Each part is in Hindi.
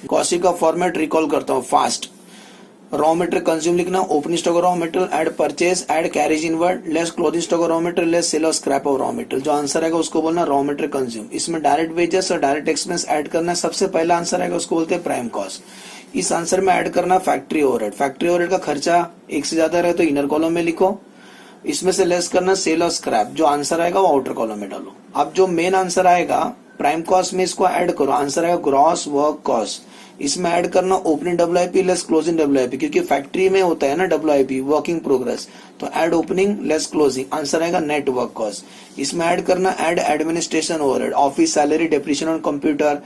कॉस्टिंग का फॉर्मेट रिकॉल करता हूँ फास्ट। रॉ मटेरियल कंज्यूम लिखना, opening stock raw material, add purchase, add carriage inward, less closing stock raw material, less sale और स्क्रैप ऑफ रॉ मटेरियल। जो आंसर आएगा उसको बोलना रॉ मटेरियल कंज्यूम। इसमें डायरेक्ट वेजेस और डायरेक्ट एक्सपेंस ऐड करना है। सबसे पहला आंसर आएगा उसको बोलते हैं प्राइम कॉस्ट। इस आंसर में ऐड करना फैक्ट्री ओवरहेड। फैक्ट्री ओवरहेड का खर्चा एक से ज्यादा रहे तो इनर कॉलम में लिखो। इसमें से लेस करना सेल और स्क्रैप। जो आंसर आएगा वो आउटर कॉलम में डालो। अब जो मेन आंसर आएगा प्राइम कॉस्ट में इसको ऐड करो। आंसर आएगा ग्रॉस वर्क कॉस्ट। इसमें ऐड करना opening WIP less closing WIP, क्योंकि फैक्ट्री में होता है ना डब्ल्यूआईपी वर्किंग प्रोग्रेस, तो add opening less closing. Answer आएगा नेट वर्क कॉस्ट। इसमें ऐड करना add administration overhead, office salary, depreciation on computer.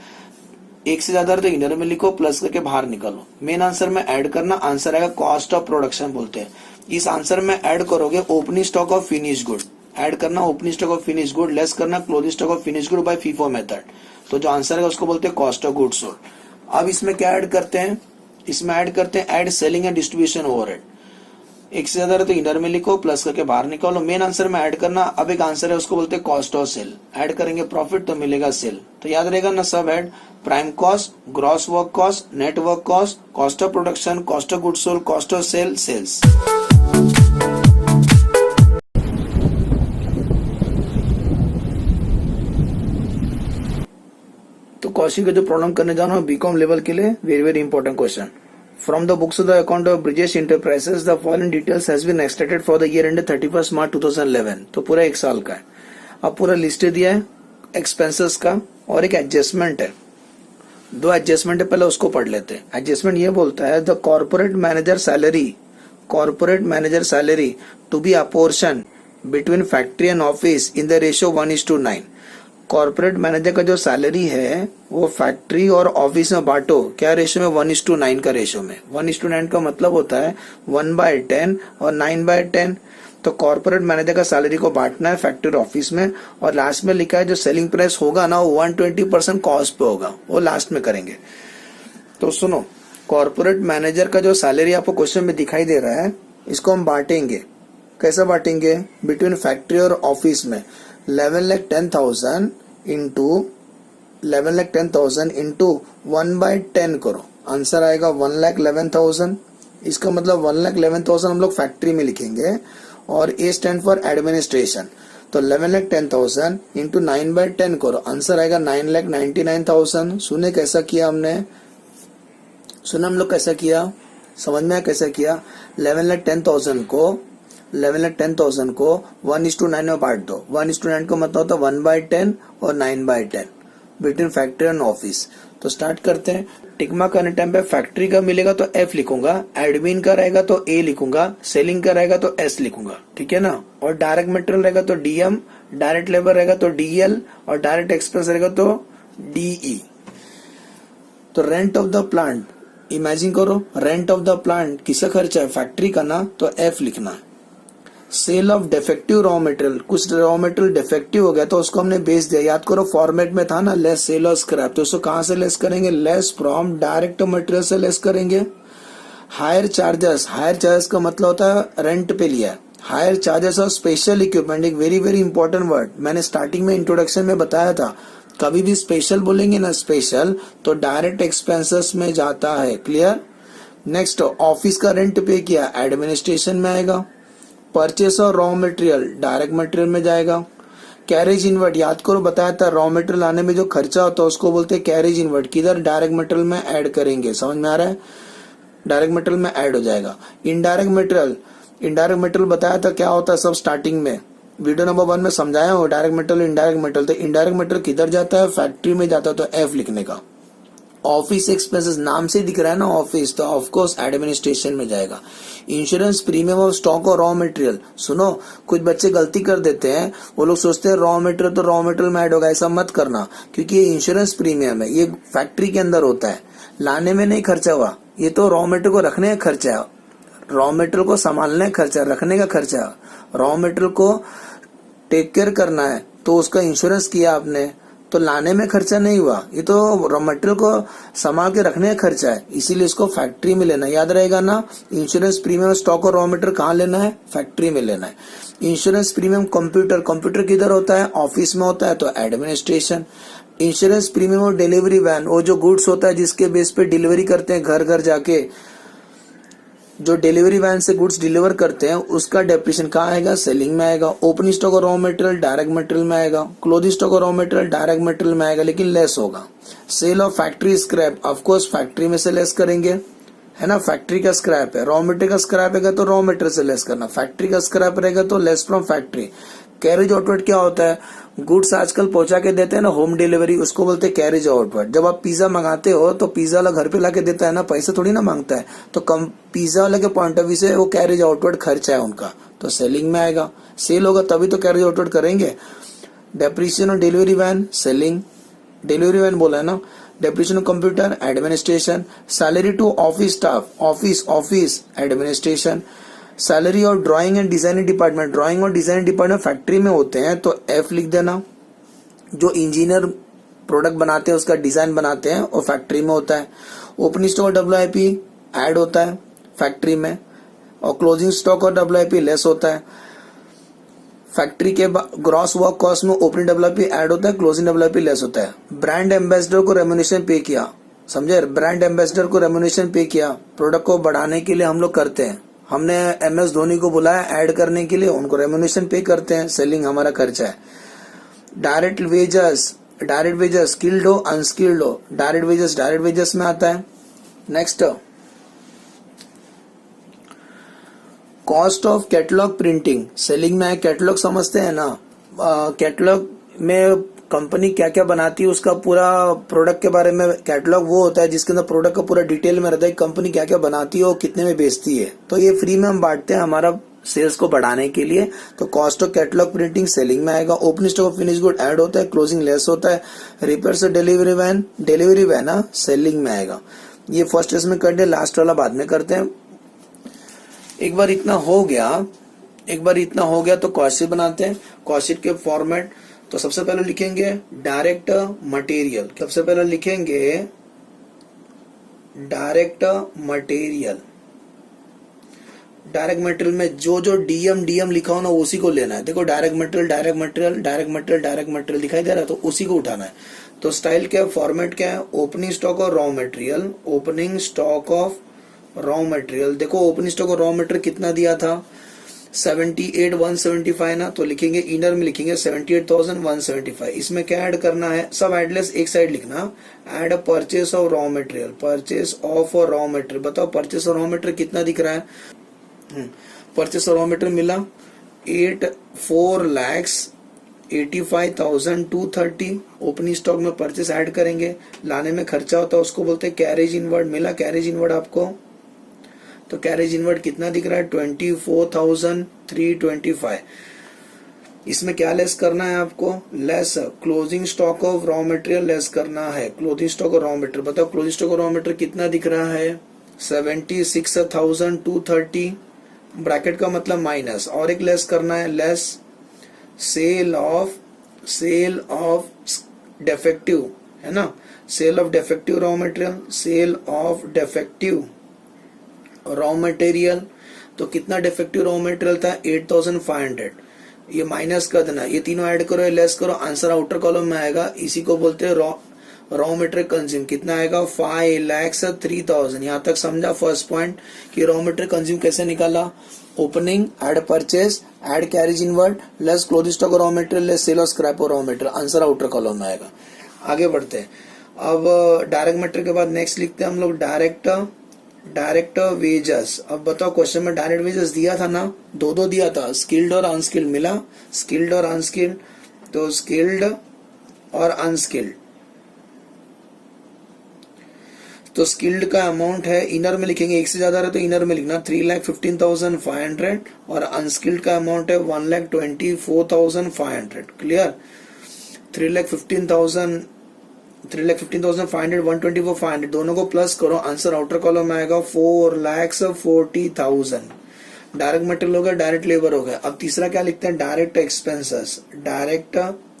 एक से ज्यादा तो इनर में लिखो, प्लस करके बाहर निकालो। मेन आंसर में ऐड करना, आंसर आएगा कॉस्ट ऑफ प्रोडक्शन बोलते हैं। इस आंसर में ऐड करोगे opening stock of finish good. Add करना opening stock of finish good, less करना closing stock of finish good by FIFO method. तो जो आंसर है उसको बोलते हैं कॉस्ट ऑफ गुड्स सोल्ड। अब इसमें क्या ऐड करते हैं, इसमें ऐड करते हैं add selling and distribution overhead. एक से ज्यादा तो इनर में लिखो, प्लस करके बाहर निकालो। मेन आंसर में ऐड करना, अब एक आंसर है उसको बोलते हैं कॉस्ट ऑफ सेल। ऐड करेंगे प्रॉफिट तो मिलेगा सेल। तो याद रहेगा ना सब add, prime cost, gross work cost, net work cost, cost of production, cost of goods sold, cost of sale, sales. तो कॉस्टिंग का जो प्रॉब्लम करने जा रहा हूँ बीकॉम लेवल के लिए, very very important question. From the books of the account of Brijesh Enterprises, the following details has been extracted for the year ended 31st March 2011। तो पूरा एक साल का है। अब पूरा लिस्ट दिया है एक्सपेंसेस का और एक एडजस्टमेंट है। दो एडजस्टमेंट है, पहले उसको पढ़ लेते हैं। एडजस्टमेंट ये बोलता है the corporate manager salary to be apportion between factory and office in the ratio 1:9। Corporate manager का जो सैलरी है वो फैक्ट्री और ऑफिस में बांटो, क्या रेशियो में, 1:9 का रेशियो में। 1:9 का मतलब होता है 1/10 और 9/10। तो कॉर्पोरेट मैनेजर का सैलरी को बांटना है फैक्ट्री और ऑफिस में, और लास्ट में लिखा है जो सेलिंग प्राइस होगा ना वो 120% कॉस्ट पे होगा, वो लास्ट में करेंगे। तो सुनो, कॉर्पोरेट मैनेजर का जो सैलरी आपको क्वेश्चन में दिखाई दे रहा है, इसको हम बांटेंगे। कैसे बांटेंगे, बिटवीन फैक्ट्री और ऑफिस में 11,10,000 इंटू 1/10 करो। आंसर आएगा 1,11,000। इसका मतलब 1,11,000 हम लोग फैक्ट्री में लिखेंगे और ए स्टैंड फॉर एडमिनिस्ट्रेशन। तो 11,10,000 इंटू 9/10 करो। आंसर आएगा 9,99,000। सुने कैसा किया हमने, सुना हम लोग कैसा किया, समझ में आया कैसा किया। 11,10,000 को 1:9 में बांट दो। 1:9 का मतलब होता है 1/10 और 9/10 बिटवीन फैक्ट्री एंड ऑफिस। तो स्टार्ट करते हैं। टिकमा करने टाइम पे फैक्ट्री का मिलेगा तो F लिखूंगा, एडमिन का रहेगा तो A लिखूंगा, सेलिंग का रहेगा तो S लिखूंगा, ठीक है ना। और डायरेक्ट मटेरियल रहेगा तो DM, डायरेक्ट लेबर रहेगा तो DL और डायरेक्ट एक्सपेंस रहेगा तो DE। तो rent of the plant, imagine करो रेंट ऑफ द प्लांट किसका खर्चा है, फैक्ट्री का ना, तो F लिखना है। Sale of defective raw material, कुछ रॉ मटेरियल डिफेक्टिव हो गया तो उसको हमने बेच दिया। याद करो फॉर्मेट में था ना लेस सेल और स्क्रैप, तो उसको कहां से लेस करेंगे, लेस फ्रॉम डायरेक्ट मटेरियल से लेस करेंगे। हायर चार्जेस का मतलब होता है रेंट पे लिया। हायर चार्जेस और स्पेशल इक्विपमेंट, एक वेरी वेरी इंपॉर्टेंट वर्ड, मैंने स्टार्टिंग में इंट्रोडक्शन में बताया था। कभी भी स्पेशल बोलेंगे ना स्पेशल तो डायरेक्ट एक्सपेंसेस में जाता है, क्लियर। नेक्स्ट ऑफिस का रेंट पे किया, एडमिनिस्ट्रेशन में आएगा। परचेस और रॉ मटेरियल डायरेक्ट मटेरियल में जाएगा। कैरेज इनवर्ड, याद करो बताया था रॉ मटेरियल लाने में जो खर्चा होता है उसको बोलते हैं कैरेज इनवर्ड, किधर, डायरेक्ट मटेरियल में ऐड करेंगे, समझ में आ रहा है, डायरेक्ट मटेरियल में ऐड हो जाएगा। इनडायरेक्ट मटेरियल बताया था क्या होता है सब स्टार्टिंग में, वीडियो नंबर 1 में समझाया हो, डायरेक्ट मटेरियल इनडायरेक्ट मटेरियल। तो इनडायरेक्ट मटेरियल किधर जाता है, फैक्ट्री में जाता है, तो F लिखने का। ऑफिस एक्सपेंसेस, नाम से दिख रहा है ना ऑफिस, तो ऑफकोर्स एडमिनिस्ट्रेशन में जाएगा। इंश्योरेंस प्रीमियम ऑफ स्टॉक और रॉ मटेरियल, सुनो कुछ बच्चे गलती कर देते हैं, वो लोग सोचते हैं रॉ मटेरियल तो रॉ मटेरियल में ऐड होगा, ऐसा मत करना, क्योंकि ये इंश्योरेंस प्रीमियम है, ये फैक्ट्री के अंदर होता है, लाने में नहीं खर्चा हुआ, ये तो रॉ मटेरियल को रखने का खर्चा है, रॉ मटेरियल को संभालने का खर्चा, रखने का खर्चा है, रॉ मटेरियल को टेक केयर करना है तो उसका इंश्योरेंस किया आपने, तो लाने में खर्चा नहीं हुआ, ये तो रॉ मटेरियल को संभाल के रखने का खर्चा है, इसीलिए इसको फैक्ट्री में लेना, याद रहेगा ना। इंश्योरेंस प्रीमियम स्टॉक और रॉ मटेरियल कहाँ लेना है, फैक्ट्री में लेना है। इंश्योरेंस प्रीमियम कंप्यूटर किधर होता है, ऑफिस में होता है, तो एडमिनिस्ट्रेशन। इंश्योरेंस प्रीमियम और डिलीवरी वैन, वो जो गुड्स होता है जिसके बेस पे डिलीवरी करते हैं घर घर जाके, जो डिलीवरी वैन से गुड्स डिलीवर करते हैं उसका डेप्रिसिएशन कहाँ आएगा, सेलिंग में आएगा। ओपनिंग स्टॉक और रॉ मटेरियल डायरेक्ट मटेरियल में आएगा। क्लोजिंग स्टॉक और रॉ मटेरियल डायरेक्ट मटेरियल में आएगा लेकिन लेस होगा। Sale of factory scrap, of course factory में से लेस करेंगे, है ना, फैक्ट्री का स्क्रैप है। रॉ मटेरियल का स्क्रैप है तो रॉ मटेरियल से लेस करना, फैक्ट्री का स्क्रैप रहेगा तो less from factory. Carriage outward क्या होता है, गुड्स आजकल पहुंचा के देते हैं ना होम डिलीवरी, उसको बोलते हैं कैरेज आउटवर्ड। जब आप पिज्जा मंगाते हो तो पिज्जा वाला घर पे लाके देता है ना, पैसे थोड़ी ना मांगता है, तो कम पिज्जा वाले के पॉइंट ऑफ व्यू से वो कैरेज आउटवर्ड खर्चा है उनका, तो सेलिंग में आएगा। सेल होगा तभी तो कैरेज आउटवर्ड करेंगे। डेप्रिसिएशन और delivery van selling, delivery van बोला है ना। Depreciation of computer administration. Salary to office staff, office administration. Salary और drawing and designing department, drawing और डिजाइनिंग डिपार्टमेंट फैक्ट्री में होते हैं तो एफ लिख देना। जो इंजीनियर प्रोडक्ट बनाते हैं उसका डिजाइन बनाते हैं वो फैक्ट्री में होता है। ओपनिंग स्टॉक और डब्ल्यूआईपी ऐड होता है फैक्ट्री में, और क्लोजिंग स्टॉक और डब्ल्यूआईपी लेस होता है। फैक्ट्री के ग्रॉस वर्क कॉस्ट में ओपनिंग डब्ल्यूआईपी ऐड होता है, क्लोजिंग डब्ल्यूआईपी लेस होता है। ब्रांड एम्बेसडर को रेम्यूनरेशन पे किया, समझे, ब्रांड एम्बेसडर को रेम्यूनरेशन पे किया, प्रोडक्ट को बढ़ाने के लिए हम लोग करते हैं। हमने MS धोनी को बुलाया ऐड करने के लिए, उनको रेम्यूनरेशन पे करते हैं, सेलिंग हमारा खर्चा है। डायरेक्ट वेजेस स्किल्ड हो अनस्किल्ड हो, डायरेक्ट वेजेस में आता है। Next cost of catalogue printing, selling में है। कैटलॉग समझते हैं ना, कैटलॉग में कंपनी क्या क्या बनाती है उसका पूरा प्रोडक्ट के बारे में, कैटलॉग वो होता है जिसके अंदर प्रोडक्ट का पूरा डिटेल में रहता है, कंपनी क्या क्या बनाती है और कितने में बेचती है। तो ये फ्री में हम बांटते हैं हमारा सेल्स को बढ़ाने के लिए। तो cost of catalogue printing selling में आएगा। Opening stock of finish good add होता है, क्लोजिंग लेस होता है। रिपेयर से डिलीवरी वैन ना सेलिंग में आएगा। ये फर्स्ट इसमें कर दे, लास्ट वाला बाद में करते हैं। एक बार इतना हो गया तो कॉस्ट शीट बनाते हैं। कॉस्ट शीट के फॉर्मेट तो सबसे पहले लिखेंगे डायरेक्ट मटेरियल, सबसे पहले लिखेंगे डायरेक्ट मटेरियल। डायरेक्ट मटेरियल में जो जो डीएम लिखा हो ना उसी को लेना है। देखो डायरेक्ट मटेरियल दिखाई दे रहा है तो उसी को उठाना है। तो स्टाइल क्या है, फॉर्मेट क्या है, ओपनिंग स्टॉक और raw material. Opening stock of raw material, देखो ओपनिंग स्टॉक और रॉ मटेरियल कितना दिया था 78,175 ना, तो लिखेंगे इनर में लिखेंगे 78,175। इसमें क्या ऐड करना है, सब एडलेस एक साइड लिखना। Add purchase of raw material, purchase of raw material. बताओ परचेस ऑफ रॉ मटेरियल कितना दिख रहा है, परचेस ऑफ रॉ मटेरियल मिला 4,85,230। ओपनिंग स्टॉक में परचेस ऐड करेंगे, लाने में खर्चा होता है उसको बोलते हैं कैरेज इनवर्ड। मिला कैरेज इनवर्ड आपको, तो कैरेज इनवर्ड कितना दिख रहा है 24,325। इसमें क्या लेस करना है आपको, less closing stock of raw material less करना है। क्लोजिंग स्टॉक और रॉ मटेरियल, बताओ क्लोजिंग स्टॉक और रॉ मटेरियल कितना दिख रहा है 76,230। ब्रैकेट का मतलब माइनस, और एक लेस करना है, लेस सेल ऑफ डिफेक्टिव, है ना, sale of defective raw material, sale of defective raw material. तो कितना डिफेक्टिव रॉ मटेरियल था 8,500, ये माइनस कर देना, ये तीनों ऐड करो, लेस करो, आंसर आउटर कॉलम में आएगा। इसी को बोलते हैं रॉ मटेरियल कंज्यूम। कितना आएगा 5,03,000। यहाँ तक समझा फर्स्ट पॉइंट कि रॉ मटेरियल कंज्यूम कैसे निकाला। Opening add purchase add carriage inward less closing stock और रॉ मटेरियल लेस सेल और स्क्रैप और raw material, answer outer column में आएगा। आगे बढ़ते हैं। अब डायरेक्ट मटेरियल के बाद नेक्स्ट लिखते हैं हम लोग डायरेक्ट वेजेस। अब बताओ क्वेश्चन में डायरेक्ट वेजेस दिया था ना, दो दिया था, स्किल्ड और अनस्किल्ड मिला, स्किल्ड और अनस्किल्ड। तो स्किल्ड और अनस्किल्ड, तो स्किल्ड का अमाउंट है इनर में लिखेंगे, एक से ज्यादा रहे तो इनर में लिखना 3,15,500, और अनस्किल्ड का अमाउंट है 1,24,500। क्लियर, 3,15,500 1,24,500 दोनों को प्लस करो, आंसर आउटर कॉलम में आएगा 4,40,000। डायरेक्ट मटेरियल हो गया, डायरेक्ट लेबर हो गया। अब तीसरा क्या लिखते हैं, डायरेक्ट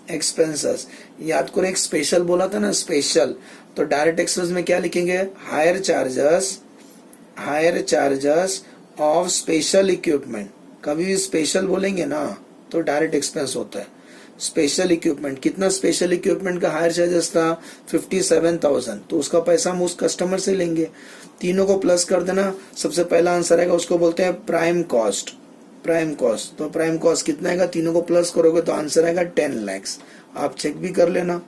एक्सपेंसेस। याद करो एक स्पेशल बोला था ना, स्पेशल। तो डायरेक्ट एक्सपेंस में क्या लिखेंगे, higher charges of special equipment. कभी भी स्पेशल बोलेंगे ना तो डायरेक्ट एक्सपेंस होता है। स्पेशल इक्विपमेंट, कितना स्पेशल इक्विपमेंट का हायर चार्जेस था 57,000, तो उसका पैसा हम उस कस्टमर से लेंगे। तीनों को प्लस कर देना, सबसे पहला आंसर आएगा उसको बोलते हैं प्राइम कॉस्ट। प्राइम कॉस्ट, तो प्राइम कॉस्ट कितना आएगा, तीनों को प्लस करोगे तो आंसर आएगा 10 लाख। आप चेक भी कर लेना,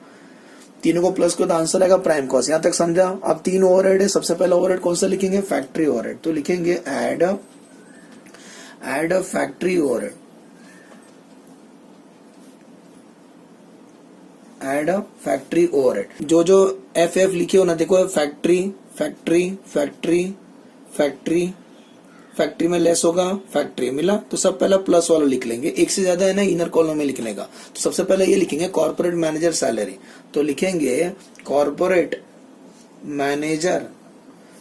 तीनों को प्लस करो तो आंसर आएगा प्राइम कॉस्ट। यहां तक समझा। अब 3 ओवरहेड है, सबसे पहला ओवरहेड कौन सा लिखेंगे, फैक्ट्री ओवरहेड, तो लिखेंगे add factory overhead, add factory overhead. जो जो एफ लिखे हो ना, देखो factory factory factory factory, factory में लेस होगा, फैक्ट्री मिला, तो सब पहला प्लस वाला लिख लेंगे। एक से ज्यादा है ना इनर कॉलम में लिखने का, तो सबसे पहले ये लिखेंगे कॉर्पोरेट मैनेजर सैलरी, तो लिखेंगे कॉर्पोरेट मैनेजर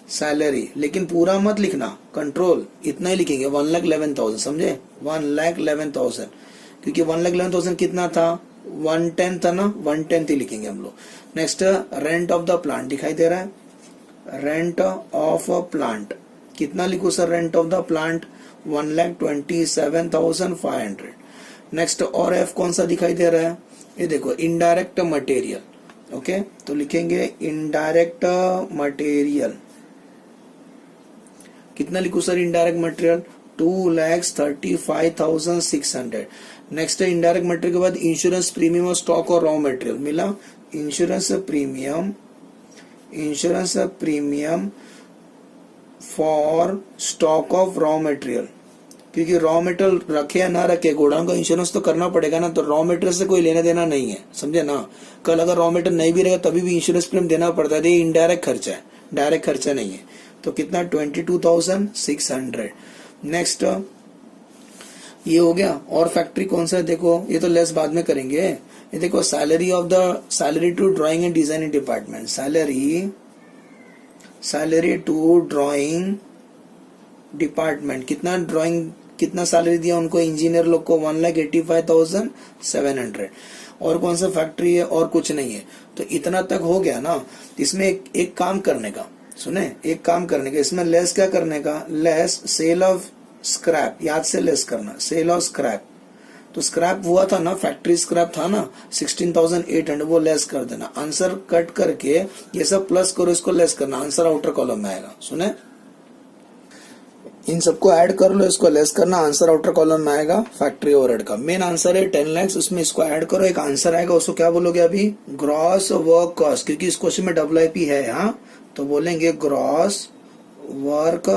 सैलरी, लेकिन पूरा मत लिखना, कंट्रोल इतना ही लिखेंगे 1,11,000, समझे, 1,11,000, क्योंकि 1,11,000 कितना था, 1/10 था ना, 1/10 ही लिखेंगे हम लोग। Next rent of the plant दिखाई दे रहा है, रेंट ऑफ अ प्लांट कितना लिखो sir, rent of the plant 1,27,500। Next और एफ कौन सा दिखाई दे रहा है, ये देखो इनडायरेक्ट मटेरियल, ओके, तो लिखेंगे इनडायरेक्ट मटेरियल, कितना लिखो सर इनडायरेक्ट मटेरियल 2,35,600। नेक्स्ट है इनडायरेक्ट मटेरियल के बाद इंश्योरेंस प्रीमियम और स्टॉक और रॉ मटेरियल मिला, insurance premium for stock of raw material, क्योंकि रॉ मटेरियल रखे या ना रखे गोडाउन का इंश्योरेंस तो करना पड़ेगा ना, तो रॉ मटेरियल से कोई लेना देना नहीं है, समझे ना। कल अगर रॉ मटेरियल नहीं भी रहेगा तभी भी इंश्योरेंस प्रीमियम देना पड़ता है, ये इनडायरेक्ट खर्चा है, डायरेक्ट खर्चा नहीं है। तो कितना 22,600। नेक्स्ट ये हो गया। और फैक्ट्री कौन सा है, देखो ये तो लेस बाद में करेंगे, ये देखो salary to drawing and designing department, salary to drawing department, कितना सैलरी दिया उनको, इंजीनियर लोग को 1,85,700। और कौन सा फैक्ट्री है, और कुछ नहीं है, तो इतना तक हो गया ना। इसमें एक काम करने का, सुने, एक काम करने का, इसमें लेस क्या करने का, लेस सेल ऑफ स्क्रैप, याद से लेस करना, सेल ऑफ स्क्रैप, तो स्क्रैप हुआ था ना, फैक्ट्री स्क्रैप था ना 16,800, वो लेस कर देना। आंसर कट करके ये सब प्लस करो, इसको लेस करना, आंसर आउटर कॉलम में आएगा। सुने, इन सबको ऐड कर लो, इसको लेस करना, आंसर आउटर कॉलम में आएगा फैक्ट्री ओवरहेड का। मेन आंसर है 10 लाख, उसमें इसको ऐड करो, एक आंसर आएगा, उसको क्या बोलोगे अभी, ग्रॉस वर्क कॉस्ट, क्योंकि इस क्वेश्चन में WIP है, हाँ, तो बोलेंगे ग्रॉस वर्क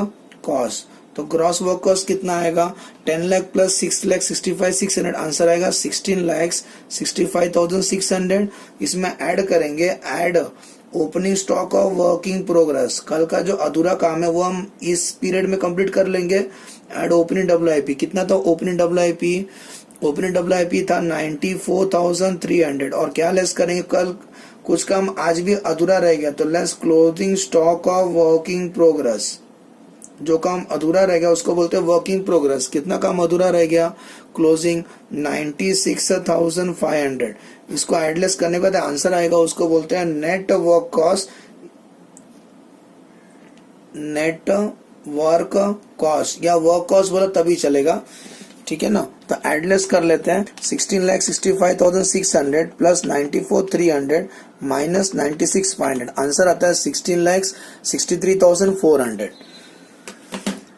कॉस्ट। तो ग्रॉस वर्क कॉस्ट कितना आएगा, 10 लाख प्लस 6,65,600, आंसर आएगा 16,65,600। इसमें ऐड करेंगे, add opening stock of working progress, कल का जो अधूरा काम है वो हम इस पीरियड में कंप्लीट कर लेंगे। ऐड ओपनिंग WIP, कितना था ओपनिंग WIP, ओपनिंग WIP था 94,300, और क्या लेस करेंगे, कल कुछ काम आज भी अधूरा रह गया, तो less closing stock of working progress, जो काम अधूरा रह गया उसको बोलते हैं वर्किंग प्रोग्रेस। कितना काम अधूरा रह गया, क्लोजिंग 96,500। इसको एडलेस करने के बाद आंसर आएगा, उसको बोलते हैं net work cost, net work cost, या वर्क कॉस्ट बोला तभी चलेगा, ठीक है ना। तो एडलेस कर लेते हैं, 16,65,600 प्लस 94,300 माइनस 96,500, आंसर आता है 16,63,400।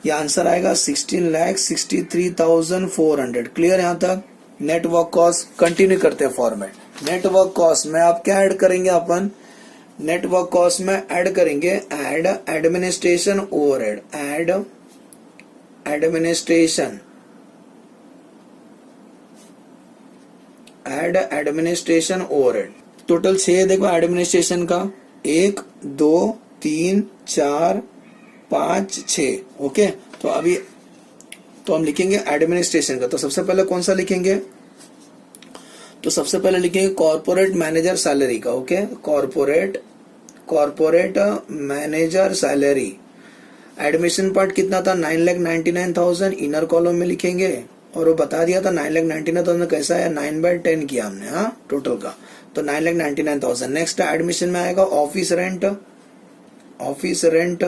ये आंसर आएगा 16,63,400। क्लियर यहाँ तक। नेटवर्क कॉस्ट कंटिन्यू करते हैं फॉर्मेट। नेटवर्क कॉस्ट में आप क्या ऐड करेंगे, अपन नेटवर्क कॉस्ट में ऐड करेंगे add administration overhead, add administration overhead. Total 6 देखो एडमिनिस्ट्रेशन का, 1 2 3 4 5 6, ओके। तो अभी तो हम लिखेंगे एडमिनिस्ट्रेशन का, तो सबसे पहले कौन सा लिखेंगे, तो सबसे पहले लिखेंगे कॉर्पोरेट मैनेजर सैलरी का, okay. Corporate manager salary, admission part कितना था 9,99,000, इनर कॉलम में लिखेंगे, और वो बता दिया था 9,99,000 कैसा है, 9/10 किया हमने, हाँ, टोटल का, तो 9,99,000। नेक्स्ट एडमिशन में आएगा ऑफिस रेंट,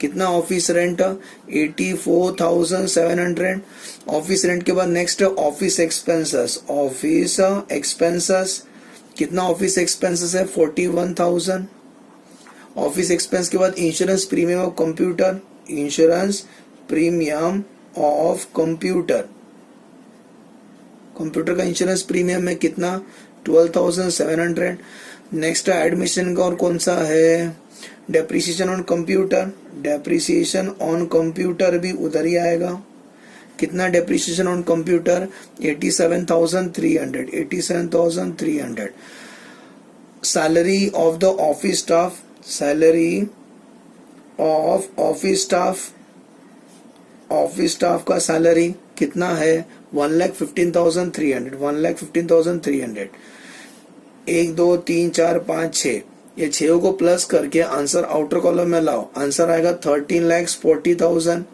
कितना ऑफिस रेंट 84,700। ऑफिस रेंट के बाद next office expenses, office expenses कितना ऑफिस एक्सपेंसेस है 41,000। ऑफिस एक्सपेंस के बाद insurance premium of computer, insurance premium of computer, computer का इंश्योरेंस प्रीमियम है कितना 12,700। नेक्स्ट एडमिशन का और कौन सा है depreciation on computer, depreciation on computer भी उधर ही आएगा। कितना depreciation on computer 87,300, 87,300। Salary of the office staff, salary of office staff, office staff का सैलरी कितना है 1,15,300, 1,15,300। 1 2 3 4 5 6 ये 6 को प्लस करके आंसर आउटर कॉलम में लाओ, आंसर आएगा 13,40,000।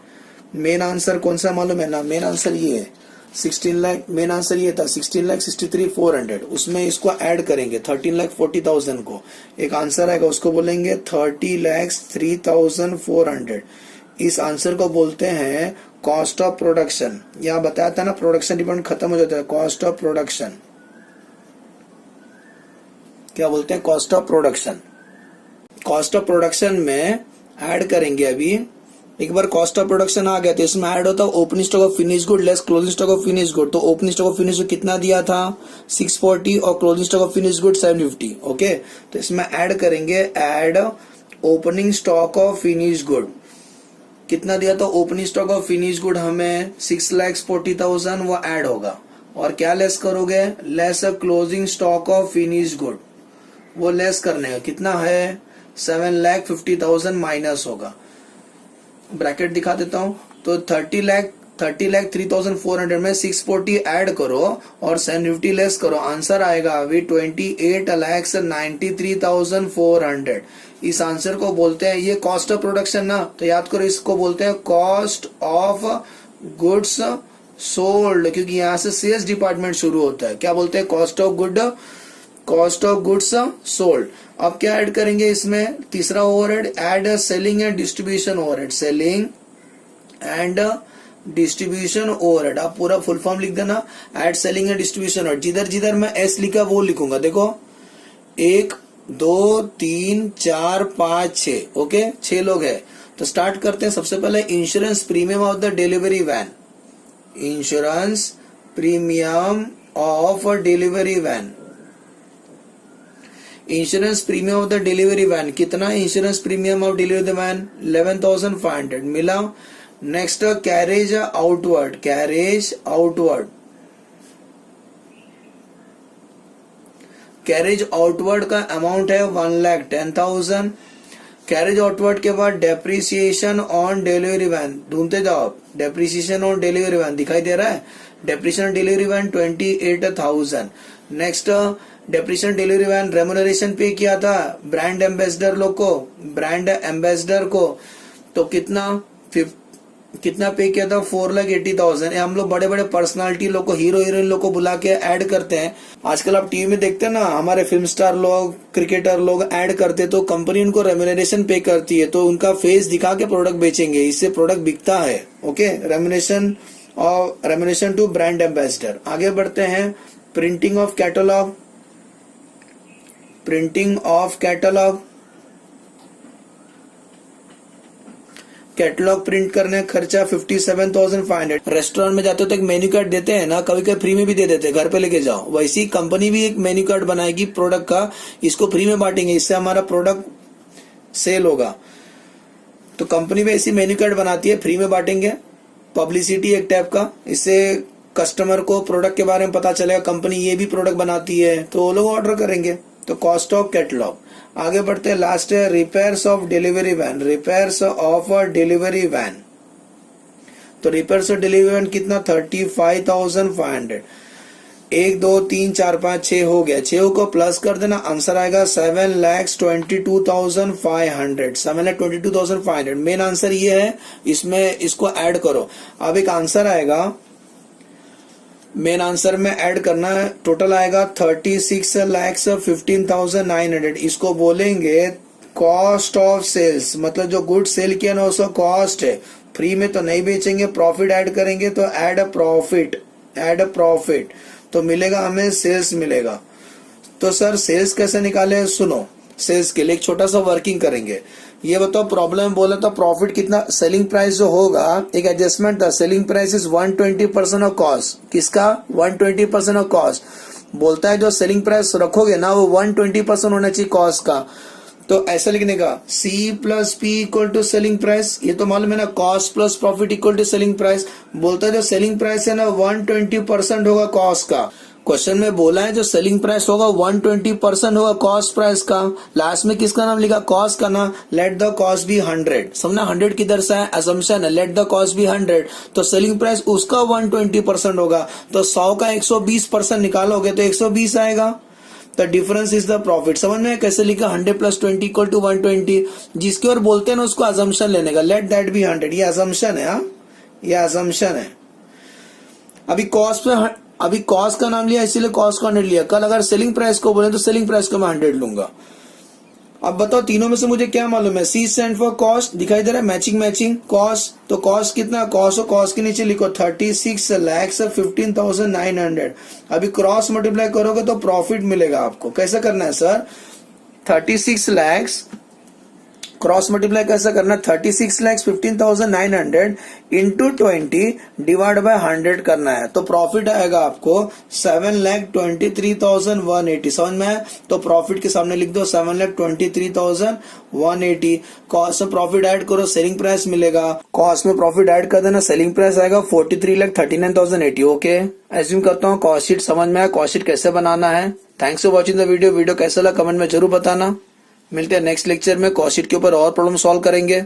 मेन आंसर कौन सा मालूम है ना, मेन आंसर ये है 16 लाख, मेन आंसर ये था 16,63,400। उसमें इसको ऐड करेंगे 13,40,000 को, एक आंसर आएगा उसको बोलेंगे 30,03,400। इस आंसर को बोलते हैं कॉस्ट ऑफ प्रोडक्शन। यहाँ बताया था ना प्रोडक्शन डिपार्टमेंट खत्म हो जाता है, कॉस्ट ऑफ प्रोडक्शन क्या बोलते हैं, cost of production. Cost of production में ऐड करेंगे, अभी एक बार कॉस्ट ऑफ प्रोडक्शन आ गया तो इसमें ऐड होता है opening stock of finish good less closing stock of finish good. तो opening stock of finish good कितना दिया था 640 और closing stock of finish good 750। Okay, तो इसमें ऐड करेंगे, add opening stock of finish good कितना दिया था opening stock of finish good हमें 6,40,000, वो ऐड होगा। और क्या लेस करोगे, less closing stock of finish good, वो लेस करने का कितना है 7,50,000 माइनस होगा। ब्रैकेट दिखा देता हूं, तो 30,03,400 में 640 ऐड करो और 750 लेस करो, आंसर आएगा अभी 28,93,400। इस आंसर को बोलते हैं, ये कॉस्ट ऑफ प्रोडक्शन ना, तो याद करो इसको बोलते हैं कॉस्ट ऑफ गुड्स सोल्ड, क्योंकि यहाँ से सेल्स डिपार्टमेंट शुरू होता है। क्या बोलते हैं कॉस्ट ऑफ गुड्स सोल्ड। अब क्या ऐड करेंगे इसमें, तीसरा overhead add selling and distribution overhead, selling and distribution overhead. आप पूरा फुल फॉर्म लिख देना, add selling and distribution overhead. जिधर जिधर मैं एस लिखा वो लिखूंगा, देखो 1 2 3 4 5 6, ओके 6 लोग है। तो स्टार्ट करते हैं, सबसे पहले insurance premium of the delivery van, insurance premium of delivery van, insurance premium of the delivery van कितना, insurance premium of delivery van 11,500 मिला। Next carriage outward, carriage outward, carriage outward का अमाउंट है 1,10,000। कैरेज आउटवर्ड के बाद डेप्रिसिएशन ऑन डिलीवरी वैन, ढूंढते जाओ, डेप्रिसिएशन ऑन डिलीवरी वैन दिखाई दे रहा है, depreciation delivery van 28,000। Next depreciation delivery van remuneration pay किया था ब्रांड एम्बेसडर लोग को, ब्रांड एम्बेसडर को, तो कितना पे किया था 4,80,000। हम लोग बड़े बड़े पर्सनालिटी लोग को, हीरो हीरोइन लोग को बुला के ऐड करते हैं। आजकल आप टीवी में देखते हैं ना, हमारे फिल्म स्टार लोग, क्रिकेटर लोग ऐड करते, तो कंपनी उनको रेम्युनरेशन पे करती है, तो उनका फेस दिखा के प्रोडक्ट बेचेंगे, इससे प्रोडक्ट बिकता है। ओके, रेम्युनरेशन और रेम्युनरेशन टू ब्रांड एम्बेसडर। आगे बढ़ते हैं, printing of catalogue, printing of catalogue, catalogue print करने खर्चा 57,500। रेस्टोरेंट में जाते हो तो एक मेन्यू कार्ड देते हैं ना, कभी कभी फ्री में भी दे देते हैं, घर पे लेके जाओ। वैसे ही कंपनी भी एक मेन्यू कार्ड बनाएगी प्रोडक्ट का, इसको फ्री में बांटेंगे, इससे हमारा प्रोडक्ट सेल होगा। तो कंपनी भी ऐसी मेन्यू कार्ड बनाती है, फ्री में बांटेंगे, पब्लिसिटी एक टाइप का, इससे कस्टमर को प्रोडक्ट के बारे में पता चलेगा कंपनी ये भी प्रोडक्ट बनाती है, तो वो लोग ऑर्डर करेंगे। तो कॉस्ट ऑफ कैटलॉग। आगे बढ़ते हैं, लास्ट है repairs of delivery van, repairs of delivery van. तो रिपेयर्स ऑफ डिलीवरी वैन कितना 35,500। 1 2 3 4 5 6 हो गया, 6 को प्लस कर देना, आंसर आएगा 7,22,500, 7,22,500। मेन आंसर ये है, इसमें इसको ऐड करो। अब एक आंसर आएगा, मेन आंसर में ऐड करना है, टोटल आएगा 36,15,900। इसको बोलेंगे कॉस्ट ऑफ सेल्स, मतलब जो गुड सेल किया ना उसका कॉस्ट है, फ्री में तो नहीं बेचेंगे, प्रॉफिट ऐड करेंगे तो ऐड अ प्रॉफिट, तो मिलेगा हमें सेल्स मिलेगा। तो सर सेल्स कैसे निकाले, सुनो, सेल्स के लिए एक छोटा सा वर्किंग करेंगे। ये बताओ प्रॉब्लम बोला था प्रॉफिट कितना, सेलिंग प्राइस जो होगा एक एडजस्टमेंट था, selling price is 120% of cost, किसका 120% ऑफ कॉस्ट, बोलता है जो सेलिंग प्राइस रखोगे ना वो 120% होना चाहिए कॉस्ट का। तो ऐसा लिखने का C plus P equal to selling price, ये तो मालूम है ना, cost plus profit equal to selling price, बोलता है जो सेलिंग प्राइस है ना 120% होगा कॉस्ट का। क्वेश्चन में बोला है जो सेलिंग प्राइस होगा 120% होगा कॉस्ट प्राइस का, लास्ट में किसका नाम लिखा, कॉस्ट का ना, लेट द कॉस्ट बी 100, समझना 100 किधर से है, असम्पशन है, लेट द कॉस्ट बी 100, तो सेलिंग प्राइस उसका 120% होगा, तो 100 का 120% निकालोगे तो 120 आएगा, तो डिफरेंस इज द प्रॉफिट। समझ में कैसे लिखा, 100 प्लस 20 इक्वल टू 120, जिसकी ओर बोलते हैं ना उसको असम्पशन लेने का, लेट दैट बी 100, ये असम्पशन है, ये असम्पशन है। अभी कॉस्ट का नाम लिया इसीलिए कॉस्ट का 100 लिया, कल अगर सेलिंग प्राइस को बोले तो सेलिंग प्राइस को मैं 100 लूंगा। अब बताओ तीनों में से मुझे क्या मालूम है, C स्टैंड फॉर कॉस्ट, दिखाई दे रहा है मैचिंग कॉस्ट, तो कॉस्ट कितना, कॉस्ट के नीचे लिखो 36,15,900, अभी क्रॉस मल्टीप्लाई करोगे तो प्रॉफिट मिलेगा आपको। कैसे करना है सर, 36 लाख क्रॉस मल्टीप्लाई कैसे करना है, 36,15,900 इंटू 20 डिवाइड बाय 100 करना है, तो प्रॉफिट आएगा आपको 7,23,180, समझ में है, तो प्रॉफिट के सामने लिख दो 7,23,180, कॉस्ट में प्रॉफिट ऐड करो सेलिंग प्राइस मिलेगा, कॉस्ट में प्रॉफिट ऐड कर देना सेलिंग प्राइस आएगा 43,39,080। ओके, एज्यूम करता हूँ कॉस्ट शीट समझ में आया, कॉस्ट शीट कैसे बनाना है। Thanks for watching the video कैसा लगा कमेंट में जरूर बताना। मिलते हैं नेक्स्ट लेक्चर में, कॉस्ट शीट के ऊपर और प्रॉब्लम सॉल्व करेंगे।